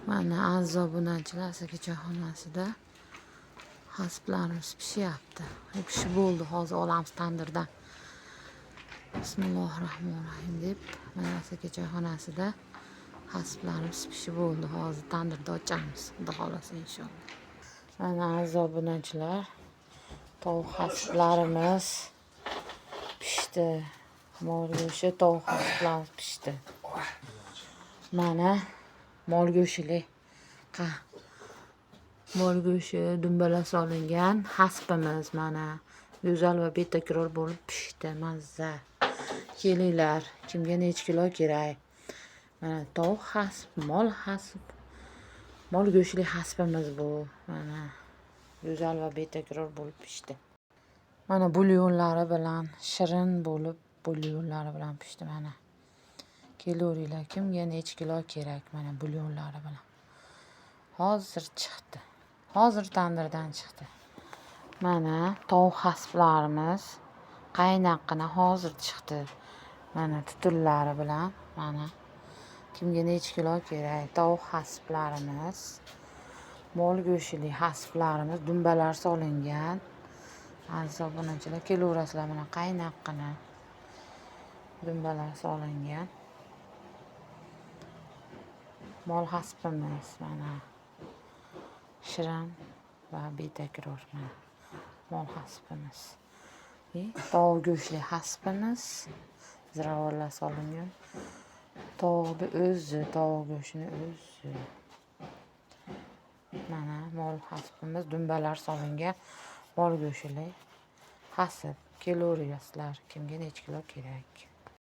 Mana aziz obunachilar, choyxonasida hasblarimiz pishyapti. Pishib bo'ldi, hozir olamiz tandirdan. Bismillahirrohmanirrohim deb mana choyxonasida hasblarimiz pishib bo'ldi. Hozir tandirda ochamiz, xudo xolasa inshaalloh. Mana aziz obunachilar, tovuq hasblarimiz pishdi. Mol go'shti, tovuq hasblarimiz pishdi. Mana mol go'shtli mol go'shti dumbalar solingan hasbimiz mana go'zal va betakror bo'lib pishdi. Mazza. Kelinglar, kimga necha kilo kerak? Mana tovuq hasb, mol go'shtli hasbimiz bu. Mana go'zal va betakror bo'lib pishdi. Mana bulyonlari bilan shirin bo'lib bulyonlari bilan pishdi. Mana kelaveringlar, kimga necha kilo kerak? Mana bulyonlari bilan hozir chiqdi. Hozir tandirdan chiqdi. Mana tovuq hasblarimiz qaynaqqina hozir chiqdi. Mana tutunlari bilan. Mana kimga necha kilo kerak? Tovuq hasblarimiz, mol go'shtli hasblarimiz, dumbalar solingan. Aziz obunachilar, kelaverasizlar. Mana qaynaqqina dumbalar solingan mol hasbimiz. Mana shirin va betakror mana mol hasbimiz. Tovuq go'shtli hasbimiz, ziravorlar solingan. Tovuqni o'zi, tovuq go'shtini o'zi. Mana mol hasbimiz, dumbalar solingan mol go'shtli hasb. Kelaverasizlar, kimga necha kilo kerak?